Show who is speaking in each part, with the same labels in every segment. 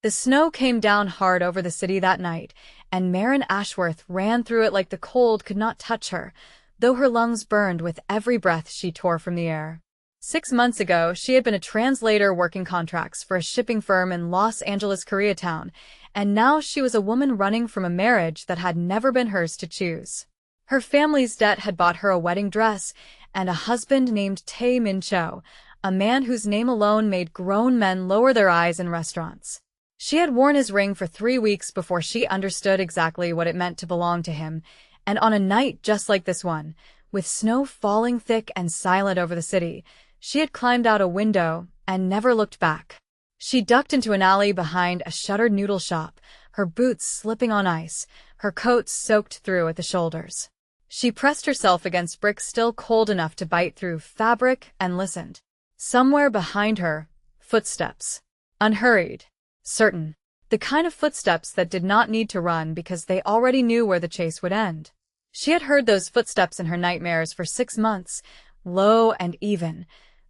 Speaker 1: The snow came down hard over the city that night, and Marin Ashworth ran through it like the cold could not touch her, though her lungs burned with every breath she tore from the air. 6 months ago, she had been a translator working contracts for a shipping firm in Los Angeles, Koreatown, and now she was a woman running from a marriage that had never been hers to choose. Her family's debt had bought her a wedding dress and a husband named Tae Min Cho, a man whose name alone made grown men lower their eyes in restaurants. She had worn his ring for 3 weeks before she understood exactly what it meant to belong to him, and on a night just like this one, with snow falling thick and silent over the city, she had climbed out a window and never looked back. She ducked into an alley behind a shuttered noodle shop, her boots slipping on ice, her coat soaked through at the shoulders. She pressed herself against bricks still cold enough to bite through fabric and listened. Somewhere behind her, footsteps. Unhurried. Certain. The kind of footsteps that did not need to run because they already knew where the chase would end. She had heard those footsteps in her nightmares for 6 months, low and even,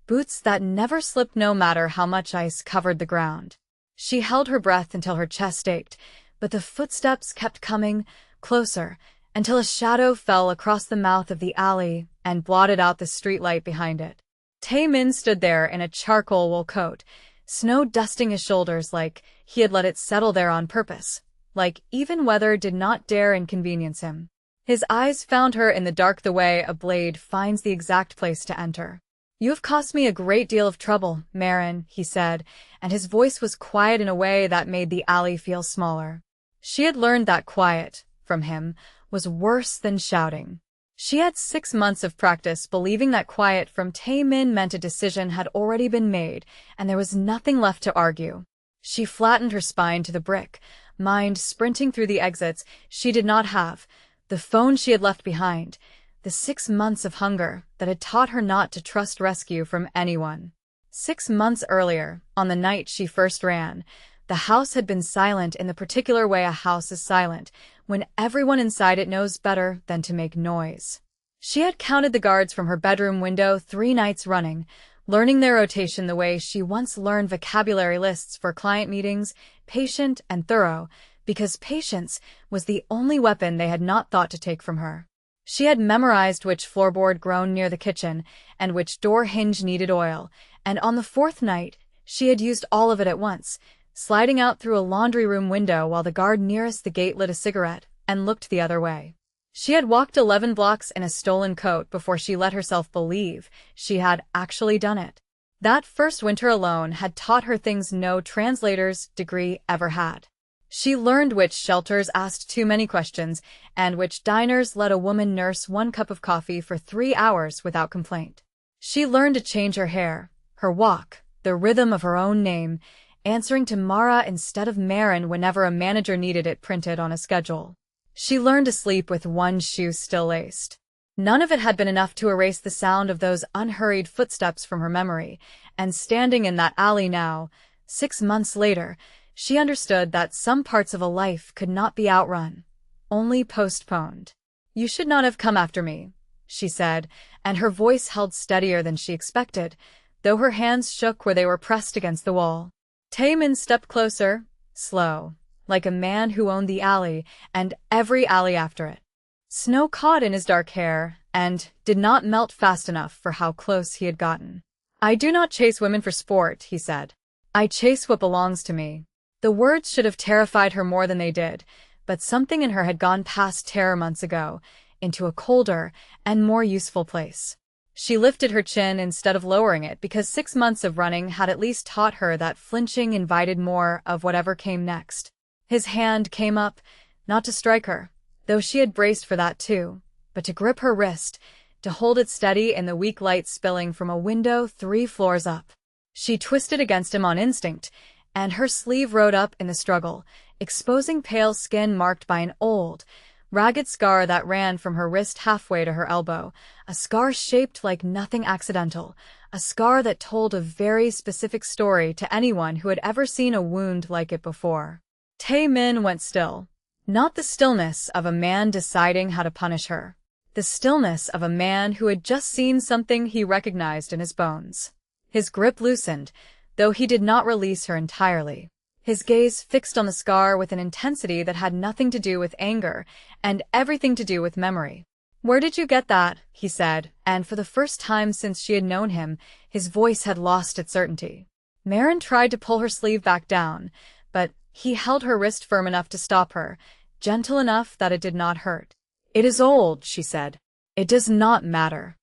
Speaker 1: boots that never slipped no matter how much ice covered the ground. She held her breath until her chest ached, but the footsteps kept coming, closer, until a shadow fell across the mouth of the alley and blotted out the streetlight behind it. Tae Min stood there in a charcoal wool coat, snow dusting his shoulders like he had let it settle there on purpose, like even weather did not dare inconvenience him. His eyes found her in the dark the way a blade finds the exact place to enter. "You have cost me a great deal of trouble, Marin," he said, and his voice was quiet in a way that made the alley feel smaller. She had learned that quiet, from him, was worse than shouting. She had 6 months of practice believing that quiet from Tae Min meant a decision had already been made, and there was nothing left to argue. She flattened her spine to the brick, mind sprinting through the exits she did not have, the phone she had left behind, the 6 months of hunger that had taught her not to trust rescue from anyone. 6 months earlier, on the night she first ran, the house had been silent in the particular way a house is silent, when everyone inside it knows better than to make noise. She had counted the guards from her bedroom window 3 nights running, learning their rotation the way she once learned vocabulary lists for client meetings, patient and thorough, because patience was the only weapon they had not thought to take from her. She had memorized which floorboard groaned near the kitchen and which door hinge needed oil, and on the 4th night, she had used all of it at once, sliding out through a laundry room window while the guard nearest the gate lit a cigarette and looked the other way. She had walked 11 blocks in a stolen coat before she let herself believe she had actually done it. That first winter alone had taught her things no translator's degree ever had. She learned which shelters asked too many questions and which diners let a woman nurse 1 cup of coffee for 3 hours without complaint. She learned to change her hair, her walk, the rhythm of her own name, answering to Mara instead of Marin whenever a manager needed it printed on a schedule. She learned to sleep with 1 shoe still laced. None of it had been enough to erase the sound of those unhurried footsteps from her memory, and standing in that alley now, 6 months later, she understood that some parts of a life could not be outrun, only postponed. "You should not have come after me," she said, and her voice held steadier than she expected, though her hands shook where they were pressed against the wall. Tae Min stepped closer, slow, like a man who owned the alley and every alley after it. Snow caught in his dark hair and did not melt fast enough for how close he had gotten. "I do not chase women for sport," he said. "I chase what belongs to me." The words should have terrified her more than they did, but something in her had gone past terror months ago, into a colder and more useful place. She lifted her chin instead of lowering it because 6 months of running had at least taught her that flinching invited more of whatever came next. His hand came up, not to strike her, though she had braced for that too, but to grip her wrist, to hold it steady in the weak light spilling from a window 3 floors up. She twisted against him on instinct, and her sleeve rode up in the struggle, exposing pale skin marked by an old, ragged scar that ran from her wrist halfway to her elbow, a scar shaped like nothing accidental, a scar that told a very specific story to anyone who had ever seen a wound like it before. Tae Min went still. Not the stillness of a man deciding how to punish her. The stillness of a man who had just seen something he recognized in his bones. His grip loosened, though he did not release her entirely. his gaze fixed on the scar with an intensity that had nothing to do with anger and everything to do with memory. "Where did you get that?" he said, and for the first time since she had known him, his voice had lost its certainty. Maren tried to pull her sleeve back down, but he held her wrist firm enough to stop her, gentle enough that it did not hurt. "It is old," she said. "It does not matter."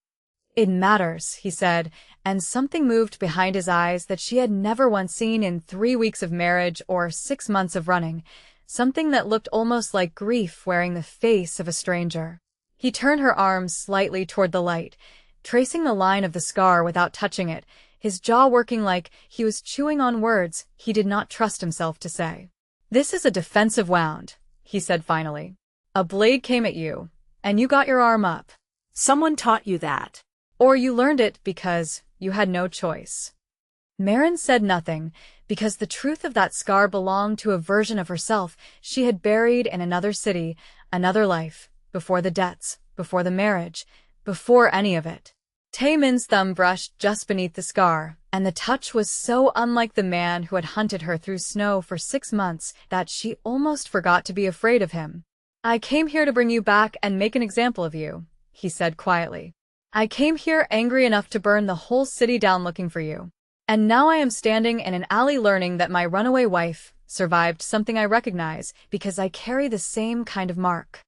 Speaker 1: "It matters," he said, and something moved behind his eyes that she had never once seen in 3 weeks of marriage or 6 months of running, something that looked almost like grief wearing the face of a stranger. He turned her arms slightly toward the light, tracing the line of the scar without touching it, his jaw working like he was chewing on words he did not trust himself to say. "This is a defensive wound," he said finally. "A blade came at you, and you got your arm up.
Speaker 2: Someone taught you that.
Speaker 1: Or you learned it because you had no choice." Maren said nothing, because the truth of that scar belonged to a version of herself she had buried in another city, another life, before the debts, before the marriage, before any of it. Taemin's thumb brushed just beneath the scar, and the touch was so unlike the man who had hunted her through snow for 6 months that she almost forgot to be afraid of him. "I came here to bring you back and make an example of you," he said quietly. "I came here angry enough to burn the whole city down looking for you. And now I am standing in an alley learning that my runaway wife survived something I recognize because I carry the same kind of mark."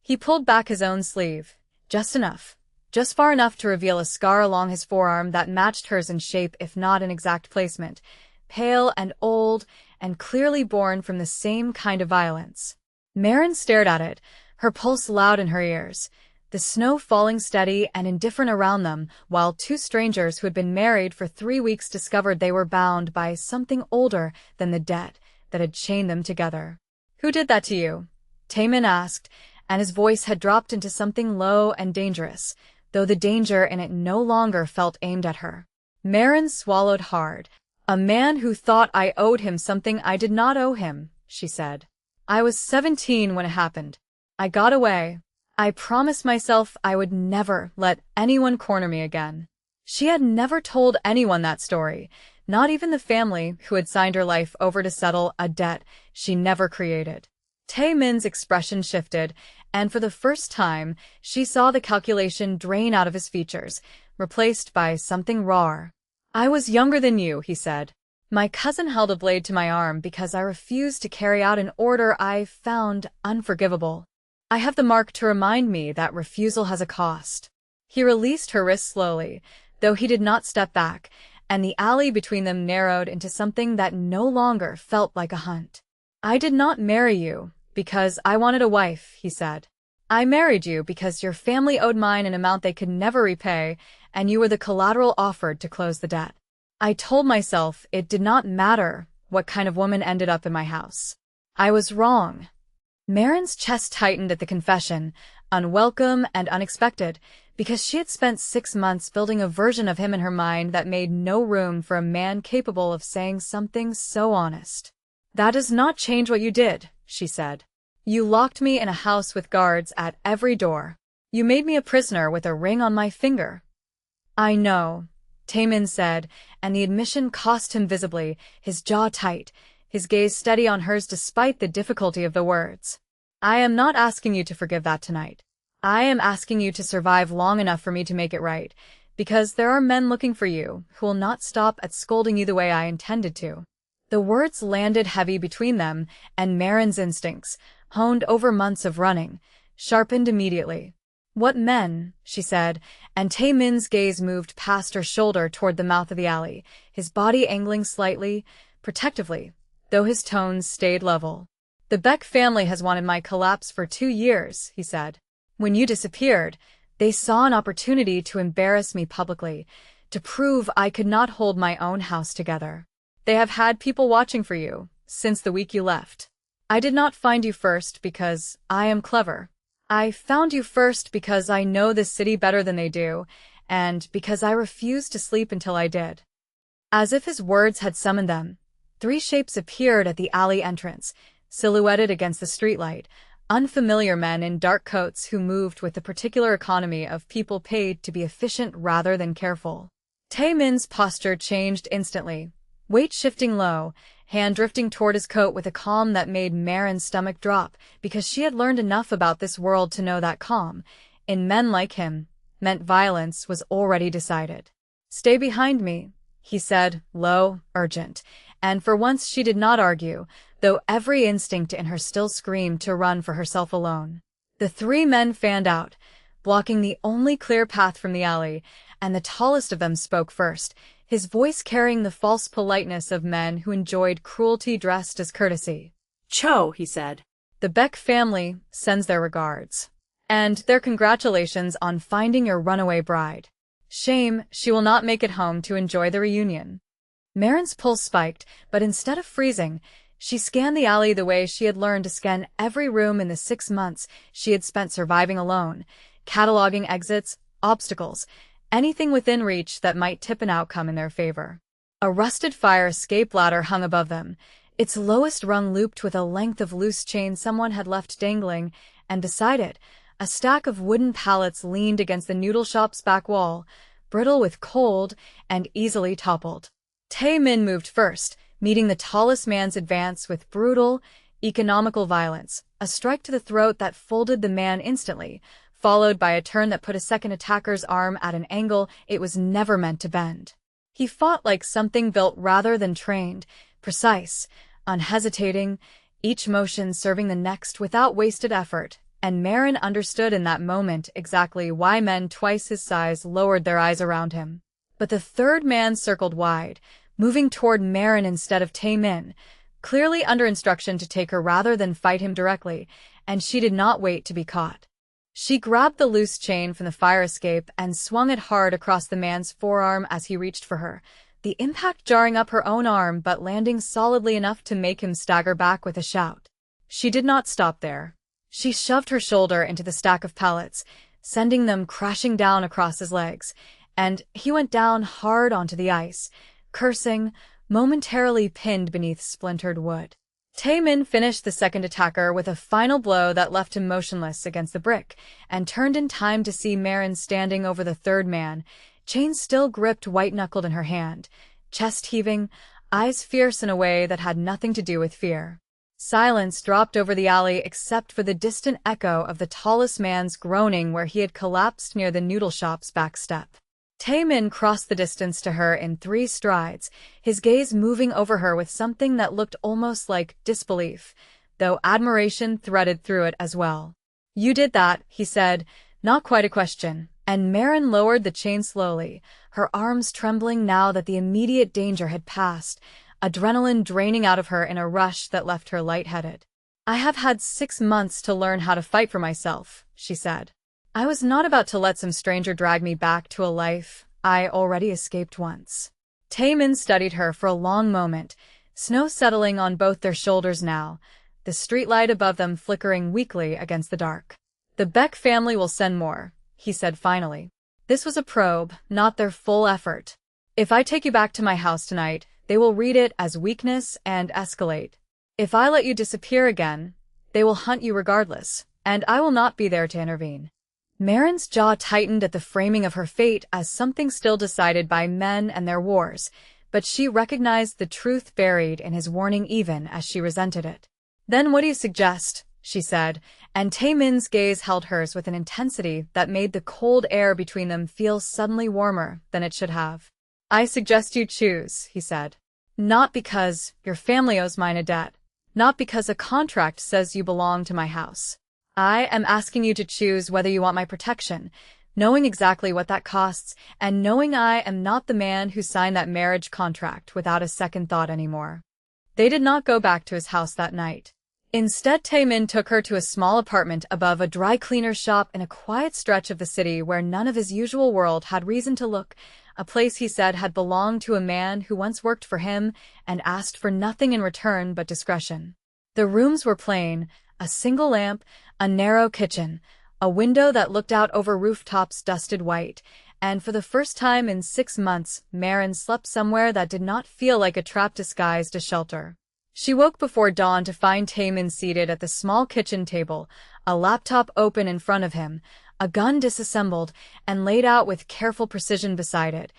Speaker 1: He pulled back his own sleeve, just enough, just far enough to reveal a scar along his forearm that matched hers in shape if not in exact placement, pale and old and clearly born from the same kind of violence. Maren stared at it, her pulse loud in her ears, the snow falling steady and indifferent around them, while 2 strangers who had been married for 3 weeks discovered they were bound by something older than the debt that had chained them together. "Who did that to you?" Taemin asked, and his voice had dropped into something low and dangerous, though the danger in it no longer felt aimed at her. Maren swallowed hard. "A man who thought I owed him something I did not owe him," she said. "I was 17 when it happened. I got away. I promised myself I would never let anyone corner me again." She had never told anyone that story, not even the family who had signed her life over to settle a debt she never created. Taemin's expression shifted, and for the first time, she saw the calculation drain out of his features, replaced by something raw. "I was younger than you," he said. "My cousin held a blade to my arm because I refused to carry out an order I found unforgivable. I have the mark to remind me that refusal has a cost." He released her wrist slowly, though he did not step back, and the alley between them narrowed into something that no longer felt like a hunt. "I did not marry you because I wanted a wife," he said. "I married you because your family owed mine an amount they could never repay, and you were the collateral offered to close the debt. I told myself it did not matter what kind of woman ended up in my house. I was wrong." Maren's chest tightened at the confession, unwelcome and unexpected, because she had spent 6 months building a version of him in her mind that made no room for a man capable of saying something so honest. "That does not change what you did," she said. "You locked me in a house with guards at every door. You made me a prisoner with a ring on my finger." "I know," Taemin said, and the admission cost him visibly, his jaw tight, his gaze steady on hers despite the difficulty of the words. "I am not asking you to forgive that tonight. I am asking you to survive long enough for me to make it right, because there are men looking for you who will not stop at scolding you the way I intended to." The words landed heavy between them, and Maren's instincts, honed over months of running, sharpened immediately. "What men?" she said, and Taemin's gaze moved past her shoulder toward the mouth of the alley, his body angling slightly, protectively, though his tones stayed level. "The Beck family has wanted my collapse for 2 years," he said. "When you disappeared, they saw an opportunity to embarrass me publicly, to prove I could not hold my own house together. They have had people watching for you since the week you left. I did not find you first because I am clever. I found you first because I know this city better than they do, and because I refused to sleep until I did." As if his words had summoned them, 3 shapes appeared at the alley entrance, silhouetted against the streetlight, unfamiliar men in dark coats who moved with the particular economy of people paid to be efficient rather than careful. Taemin's posture changed instantly. weight shifting low, hand drifting toward his coat with a calm that made Marin's stomach drop, because she had learned enough about this world to know that calm, in men like him, meant violence was already decided. "Stay behind me," he said, low, urgent, and for once she did not argue, though every instinct in her still screamed to run for herself alone. The three men fanned out, blocking the only clear path from the alley, and the tallest of them spoke first, his voice carrying the false politeness of men who enjoyed cruelty dressed as courtesy.
Speaker 2: "Cho," he said.
Speaker 1: "The Beck family sends their regards. And their congratulations on finding your runaway bride. Shame she will not make it home to enjoy the reunion." Marin's pulse spiked, but instead of freezing, she scanned the alley the way she had learned to scan every room in the 6 months she had spent surviving alone, cataloging exits, obstacles, anything within reach that might tip an outcome in their favor. A rusted fire escape ladder hung above them, its lowest rung looped with a length of loose chain someone had left dangling, and beside it, a stack of wooden pallets leaned against the noodle shop's back wall, brittle with cold and easily toppled. Tae-min moved first, meeting the tallest man's advance with brutal, economical violence, a strike to the throat that folded the man instantly, followed by a turn that put a second attacker's arm at an angle it was never meant to bend. He fought like something built rather than trained, precise, unhesitating, each motion serving the next without wasted effort, and Marin understood in that moment exactly why men twice his size lowered their eyes around him. But the third man circled wide, moving toward Marin instead of Tae-min, clearly under instruction to take her rather than fight him directly, and she did not wait to be caught. She grabbed the loose chain from the fire escape and swung it hard across the man's forearm as he reached for her, the impact jarring up her own arm but landing solidly enough to make him stagger back with a shout. She did not stop there. She shoved her shoulder into the stack of pallets, sending them crashing down across his legs, and he went down hard onto the ice, cursing, momentarily pinned beneath splintered wood. Tae-min finished the second attacker with a final blow that left him motionless against the brick, and turned in time to see Marin standing over the third man, chain still gripped white-knuckled in her hand, chest heaving, eyes fierce in a way that had nothing to do with fear. Silence dropped over the alley except for the distant echo of the tallest man's groaning where he had collapsed near the noodle shop's back step. Tae-min crossed the distance to her in 3 strides, his gaze moving over her with something that looked almost like disbelief, though admiration threaded through it as well. "You did that," he said, not quite a question, and Marin lowered the chain slowly, her arms trembling now that the immediate danger had passed, adrenaline draining out of her in a rush that left her lightheaded. "I have had 6 months to learn how to fight for myself," she said. "I was not about to let some stranger drag me back to a life I already escaped once." Tae-min studied her for a long moment, snow settling on both their shoulders now, the streetlight above them flickering weakly against the dark. "The Beck family will send more," he said finally. This was a probe, not their full effort. "If I take you back to my house tonight, they will read it as weakness and escalate. If I let you disappear again, they will hunt you regardless, and I will not be there to intervene." Marin's jaw tightened at the framing of her fate as something still decided by men and their wars, but she recognized the truth buried in his warning even as she resented it. "Then what do you suggest?" she said, and Tae-min's gaze held hers with an intensity that made the cold air between them feel suddenly warmer than it should have. "I suggest you choose," he said. "Not because your family owes mine a debt, not because a contract says you belong to my house. I am asking you to choose whether you want my protection, knowing exactly what that costs, and knowing I am not the man who signed that marriage contract without a second thought anymore." They did not go back to his house that night. Instead, Tae-min took her to a small apartment above a dry cleaner's shop in a quiet stretch of the city where none of his usual world had reason to look, a place he said had belonged to a man who once worked for him and asked for nothing in return but discretion. The rooms were plain, a single lamp, a narrow kitchen, a window that looked out over rooftops dusted white, and for the first time in 6 months, Marin slept somewhere that did not feel like a trap disguised as shelter. She woke before dawn to find Tae-min seated at the small kitchen table, a laptop open in front of him, a gun disassembled and laid out with careful precision beside it,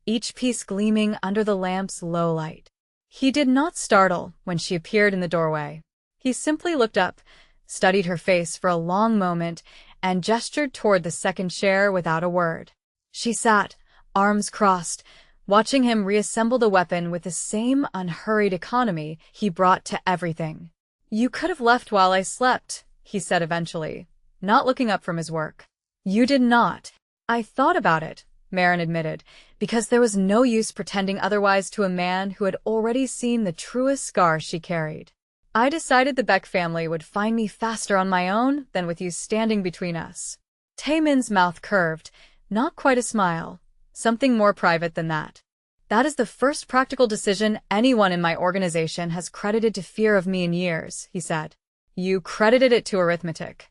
Speaker 1: each piece gleaming under the lamp's low light. He did not startle when she appeared in the doorway. He simply looked up, studied her face for a long moment, and gestured toward the second chair without a word. She sat, arms crossed, watching him reassemble the weapon with the same unhurried economy he brought to everything. "You could have left while I slept," he said eventually, not looking up from his work. "You did not." "I thought about it," Maren admitted, because there was no use pretending otherwise to a man who had already seen the truest scar she carried. "I decided the Beck family would find me faster on my own than with you standing between us." Taemin's mouth curved, not quite a smile, something more private than that. "That is the first practical decision anyone in my organization has credited to fear of me in years," he said. "You credited it to arithmetic."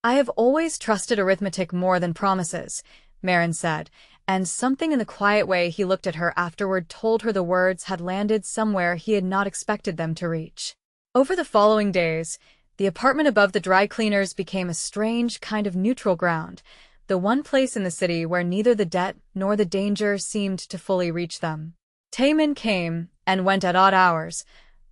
Speaker 1: "I have always trusted arithmetic more than promises," Maren said, and something in the quiet way he looked at her afterward told her the words had landed somewhere he had not expected them to reach. Over the following days, the apartment above the dry cleaners became a strange kind of neutral ground, the one place in the city where neither the debt nor the danger seemed to fully reach them. Taemin came and went at odd hours,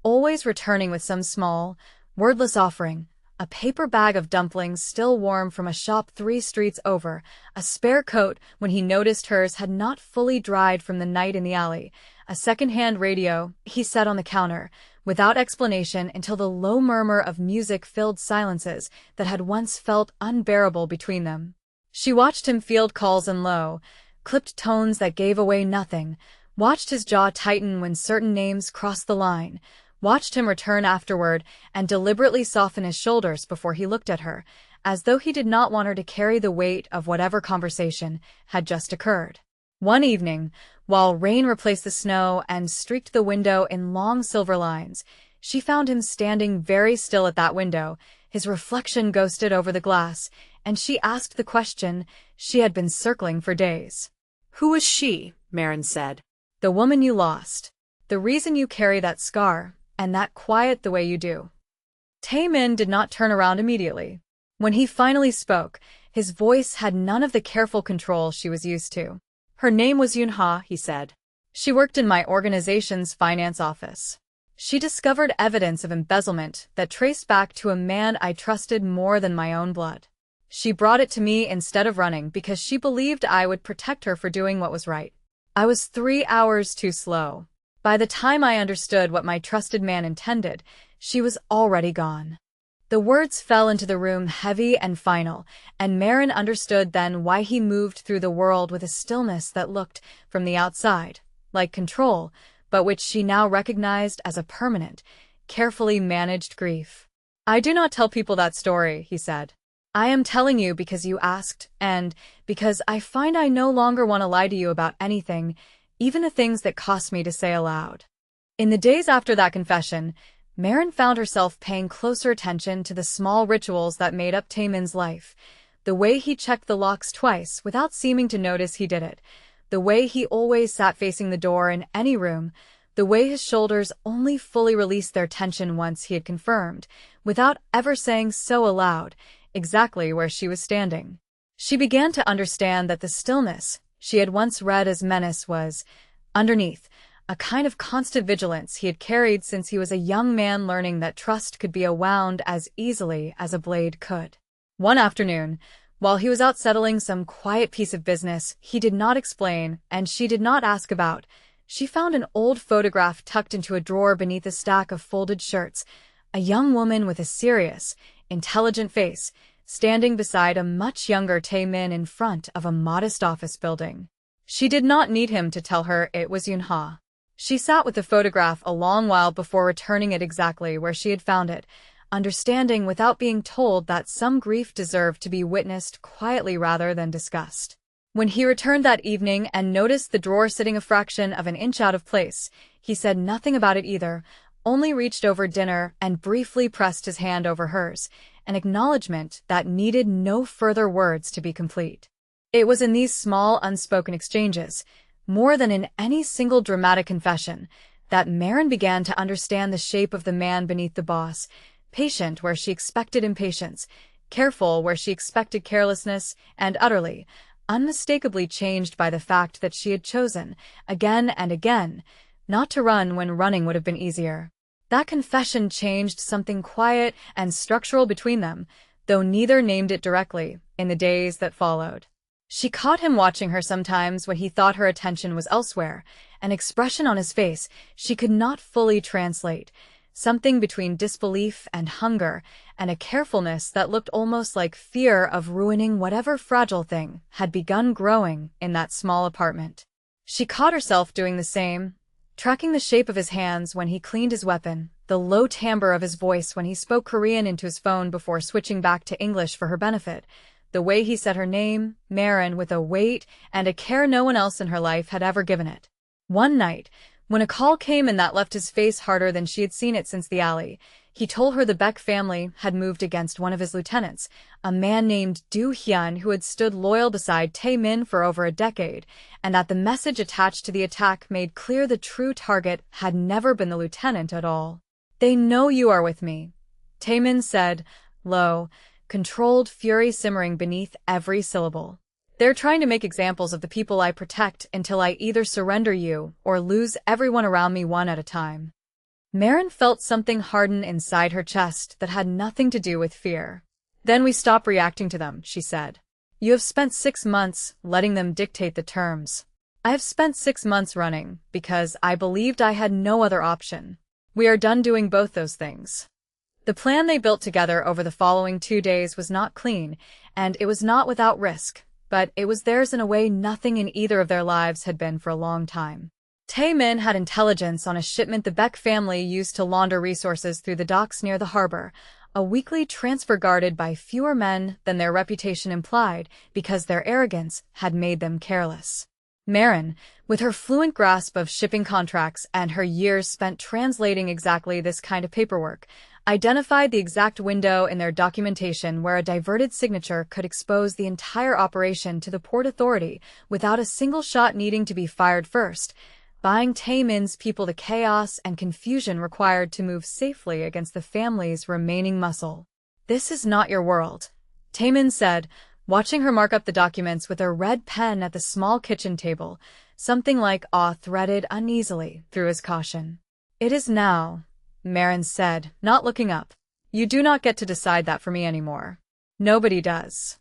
Speaker 1: always returning with some small, wordless offering, a paper bag of dumplings still warm from a shop 3 streets over, a spare coat when he noticed hers had not fully dried from the night in the alley, a second-hand radio he set on the counter, without explanation until the low murmur of music filled silences that had once felt unbearable between them. She watched him field calls in low, clipped tones that gave away nothing, watched his jaw tighten when certain names crossed the line, watched him return afterward and deliberately soften his shoulders before he looked at her, as though he did not want her to carry the weight of whatever conversation had just occurred. One evening, while rain replaced the snow and streaked the window in long silver lines, she found him standing very still at that window, his reflection ghosted over the glass, and she asked the question she had been circling for days.
Speaker 2: "Who was she?" Maren said.
Speaker 1: "The woman you lost. The reason you carry that scar, and that quiet the way you do." Taemin did not turn around immediately. When he finally spoke, his voice had none of the careful control she was used to. "Her name was Yunha," he said. "She worked in my organization's finance office. She discovered evidence of embezzlement that traced back to a man I trusted more than my own blood. She brought it to me instead of running because she believed I would protect her for doing what was right. I was 3 hours too slow. By the time I understood what my trusted man intended, she was already gone." The words fell into the room heavy and final, and Maren understood then why he moved through the world with a stillness that looked, from the outside, like control, but which she now recognized as a permanent, carefully managed grief. "I do not tell people that story," he said. "I am telling you because you asked, and because I find I no longer want to lie to you about anything, even the things that cost me to say aloud." In the days after that confession, Maren found herself paying closer attention to the small rituals that made up Taemin's life, the way he checked the locks twice without seeming to notice he did it, the way he always sat facing the door in any room, the way his shoulders only fully released their tension once he had confirmed, without ever saying so aloud, exactly where she was standing. She began to understand that the stillness she had once read as menace was, underneath, a kind of constant vigilance he had carried since he was a young man learning that trust could be wound as easily as a blade could. One afternoon, while he was out settling some quiet piece of business he did not explain and she did not ask about, she found an old photograph tucked into a drawer beneath a stack of folded shirts, a young woman with a serious, intelligent face, standing beside a much younger Taemin in front of a modest office building. She did not need him to tell her it was Yunha. She sat with the photograph a long while before returning it exactly where she had found it, understanding without being told that some grief deserved to be witnessed quietly rather than discussed. When he returned that evening and noticed the drawer sitting a fraction of an inch out of place, he said nothing about it either, only reached over dinner and briefly pressed his hand over hers, an acknowledgement that needed no further words to be complete. It was in these small unspoken exchanges, more than in any single dramatic confession, that Maren began to understand the shape of the man beneath the boss, patient where she expected impatience, careful where she expected carelessness, and utterly, unmistakably changed by the fact that she had chosen, again and again, not to run when running would have been easier. That confession changed something quiet and structural between them, though neither named it directly, in the days that followed. She caught him watching her sometimes when he thought her attention was elsewhere, an expression on his face she could not fully translate, something between disbelief and hunger, and a carefulness that looked almost like fear of ruining whatever fragile thing had begun growing in that small apartment. She caught herself doing the same, tracking the shape of his hands when he cleaned his weapon, the low timbre of his voice when he spoke Korean into his phone before switching back to English for her benefit, the way he said her name, Maren, with a weight and a care no one else in her life had ever given it. One night, when a call came in that left his face harder than she had seen it since the alley, he told her the Beck family had moved against one of his lieutenants, a man named Do Hyun who had stood loyal beside Tae Min for over a decade, and that the message attached to the attack made clear the true target had never been the lieutenant at all. "They know you are with me," Tae Min said, low, controlled fury simmering beneath every syllable. "They're trying to make examples of the people I protect until I either surrender you or lose everyone around me one at a time." Maren felt something harden inside her chest that had nothing to do with fear. "Then we stop reacting to them," she said. "You have spent 6 months letting them dictate the terms. I have spent 6 months running because I believed I had no other option. We are done doing both those things." The plan they built together over the following 2 days was not clean, and it was not without risk, but it was theirs in a way nothing in either of their lives had been for a long time. Tae Min had intelligence on a shipment the Beck family used to launder resources through the docks near the harbor, a weekly transfer guarded by fewer men than their reputation implied because their arrogance had made them careless. Maren, with her fluent grasp of shipping contracts and her years spent translating exactly this kind of paperwork, identified the exact window in their documentation where a diverted signature could expose the entire operation to the port authority without a single shot needing to be fired first, buying Tae Min's people the chaos and confusion required to move safely against the family's remaining muscle. "This is not your world," Tae Min said, watching her mark up the documents with a red pen at the small kitchen table, something like awe threaded uneasily through his caution. "It is now," Maren said, not looking up. "You do not get to decide that for me anymore." "Nobody does."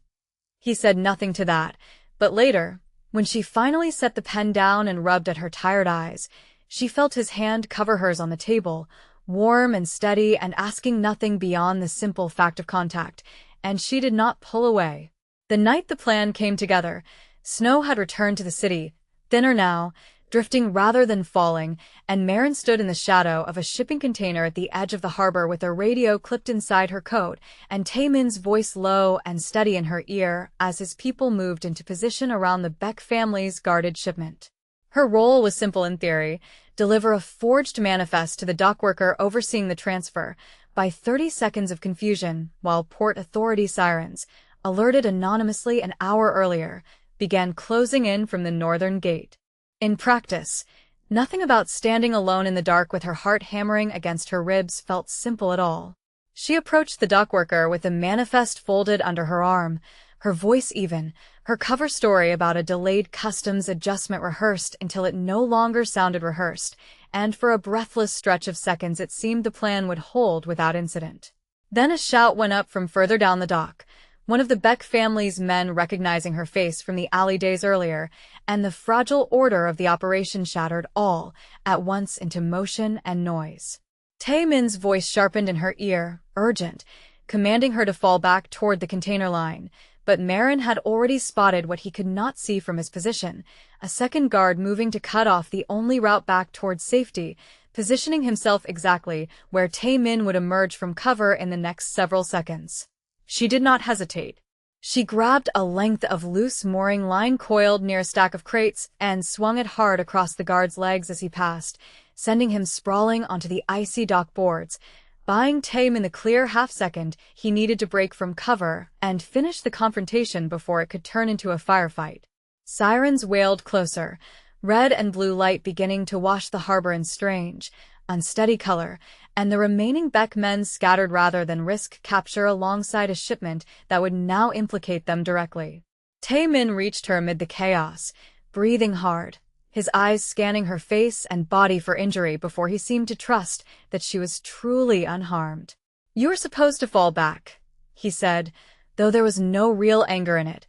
Speaker 1: He said nothing to that, but later, when she finally set the pen down and rubbed at her tired eyes, she felt his hand cover hers on the table, warm and steady and asking nothing beyond the simple fact of contact, and she did not pull away. The night the plan came together, snow had returned to the city, thinner now, drifting rather than falling, and Maren stood in the shadow of a shipping container at the edge of the harbor with a radio clipped inside her coat, and Tae Min's voice low and steady in her ear as his people moved into position around the Beck family's guarded shipment. Her role was simple in theory: deliver a forged manifest to the dockworker overseeing the transfer by 30 seconds of confusion, while port authority sirens, alerted anonymously an hour earlier, began closing in from the northern gate. In practice, nothing about standing alone in the dark with her heart hammering against her ribs felt simple at all. She approached the dockworker with a manifest folded under her arm, her voice even, her cover story about a delayed customs adjustment rehearsed until it no longer sounded rehearsed, and for a breathless stretch of seconds it seemed the plan would hold without incident. Then a shout went up from further down the dock, one of the Beck family's men recognizing her face from the alley days earlier, and the fragile order of the operation shattered all at once into motion and noise. Tae Min's voice sharpened in her ear, urgent, commanding her to fall back toward the container line, but Maren had already spotted what he could not see from his position, a second guard moving to cut off the only route back towards safety, positioning himself exactly where Tae Min would emerge from cover in the next several seconds. She did not hesitate. She grabbed a length of loose mooring line coiled near a stack of crates and swung it hard across the guard's legs as he passed, sending him sprawling onto the icy dock boards, buying Tae Min the clear half-second he needed to break from cover and finish the confrontation before it could turn into a firefight. Sirens wailed closer, red and blue light beginning to wash the harbor in strange, unsteady color, and the remaining Beck men scattered rather than risk capture alongside a shipment that would now implicate them directly. Tae Min reached her amid the chaos, breathing hard, his eyes scanning her face and body for injury before he seemed to trust that she was truly unharmed. "You're supposed to fall back," he said, though there was no real anger in it,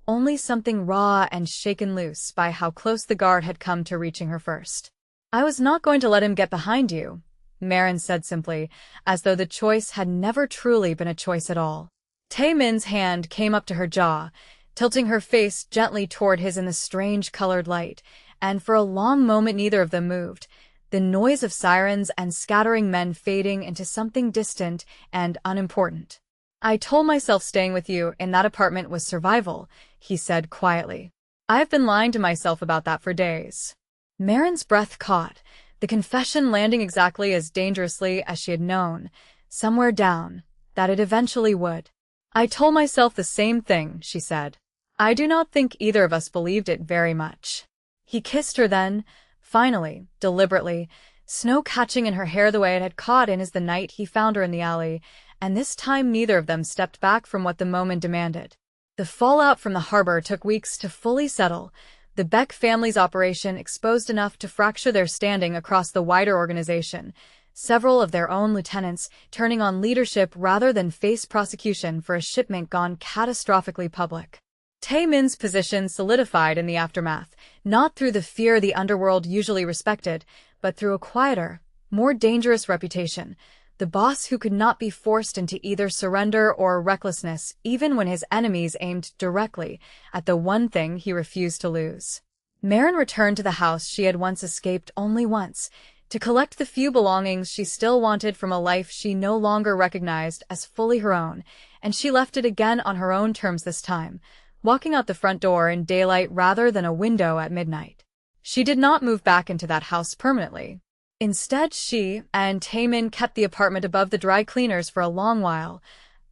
Speaker 1: only something raw and shaken loose by how close the guard had come to reaching her first. "I was not going to let him get behind you," Maren said simply, as though the choice had never truly been a choice at all. Taemin's hand came up to her jaw, tilting her face gently toward his in the strange colored light, and for a long moment neither of them moved, the noise of sirens and scattering men fading into something distant and unimportant. "I told myself staying with you in that apartment was survival," he said quietly. "I've been lying to myself about that for days." Maren's breath caught, the confession landing exactly as dangerously as she had known, somewhere down, that it eventually would. "I told myself the same thing," she said. "I do not think either of us believed it very much." He kissed her then, finally, deliberately, snow catching in her hair the way it had caught in as the night he found her in the alley, and this time neither of them stepped back from what the moment demanded. The fallout from the harbor took weeks to fully settle, the Beck family's operation exposed enough to fracture their standing across the wider organization, several of their own lieutenants turning on leadership rather than face prosecution for a shipment gone catastrophically public. Taemin's position solidified in the aftermath, not through the fear the underworld usually respected, but through a quieter, more dangerous reputation, the boss who could not be forced into either surrender or recklessness even when his enemies aimed directly at the one thing he refused to lose. Maren returned to the house she had once escaped only once, to collect the few belongings she still wanted from a life she no longer recognized as fully her own, and she left it again on her own terms this time, walking out the front door in daylight rather than a window at midnight. She did not move back into that house permanently. Instead, she and Taemin kept the apartment above the dry cleaners for a long while,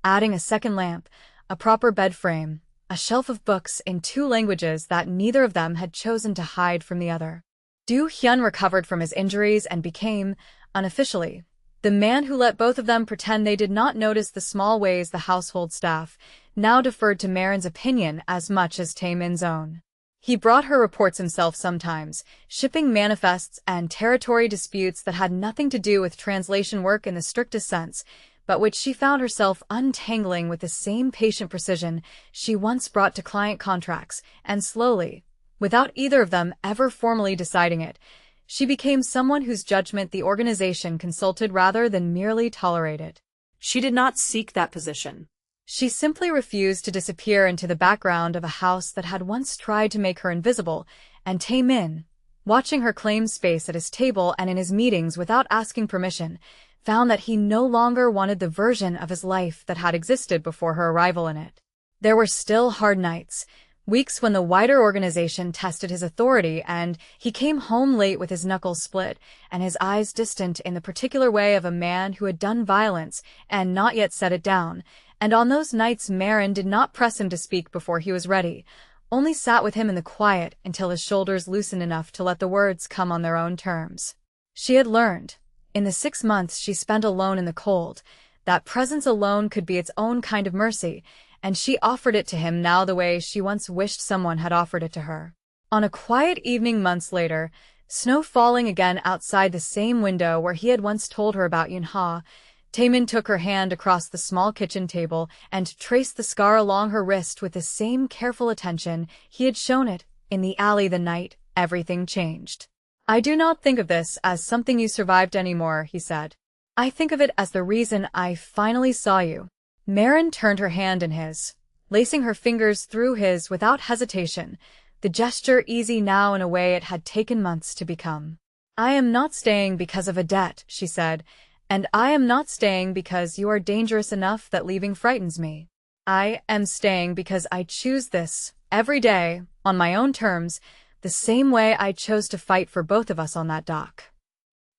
Speaker 1: adding a second lamp, a proper bed frame, a shelf of books in 2 languages that neither of them had chosen to hide from the other. Do Hyun recovered from his injuries and became, unofficially, the man who let both of them pretend they did not notice the small ways the household staff now deferred to Maren's opinion as much as Taemin's own. He brought her reports himself sometimes, shipping manifests and territory disputes that had nothing to do with translation work in the strictest sense, but which she found herself untangling with the same patient precision she once brought to client contracts, and slowly, without either of them ever formally deciding it, she became someone whose judgment the organization consulted rather than merely tolerated.
Speaker 2: She did not seek that position.
Speaker 1: She simply refused to disappear into the background of a house that had once tried to make her invisible, and Taemin, watching her claim space at his table and in his meetings without asking permission, found that he no longer wanted the version of his life that had existed before her arrival in it. There were still hard nights, weeks when the wider organization tested his authority, and he came home late with his knuckles split and his eyes distant in the particular way of a man who had done violence and not yet set it down, and on those nights Maren did not press him to speak before he was ready, only sat with him in the quiet until his shoulders loosened enough to let the words come on their own terms. She had learned, in the 6 months she spent alone in the cold, that presence alone could be its own kind of mercy, and she offered it to him now the way she once wished someone had offered it to her. On a quiet evening months later, snow falling again outside the same window where he had once told her about Yunha, Taemin took her hand across the small kitchen table and traced the scar along her wrist with the same careful attention he had shown it in the alley the night everything changed. "I do not think of this as something you survived anymore," he said. "I think of it as the reason I finally saw you." Maren turned her hand in his, lacing her fingers through his without hesitation, the gesture easy now in a way it had taken months to become. "I am not staying because of a debt," she said, "and I am not staying because you are dangerous enough that leaving frightens me. I am staying because I choose this, every day, on my own terms, the same way I chose to fight for both of us on that dock."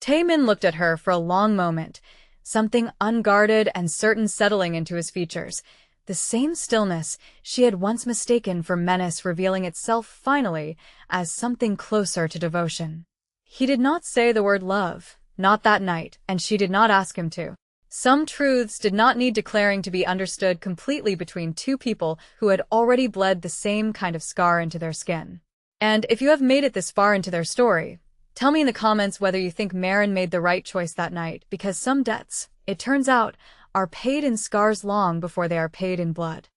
Speaker 1: Taemin looked at her for a long moment, something unguarded and certain settling into his features, the same stillness she had once mistaken for menace revealing itself finally as something closer to devotion. He did not say the word love, not that night, and she did not ask him to. Some truths did not need declaring to be understood completely between two people who had already bled the same kind of scar into their skin. And if you have made it this far into their story, tell me in the comments whether you think Maren made the right choice that night, because some debts, it turns out, are paid in scars long before they are paid in blood.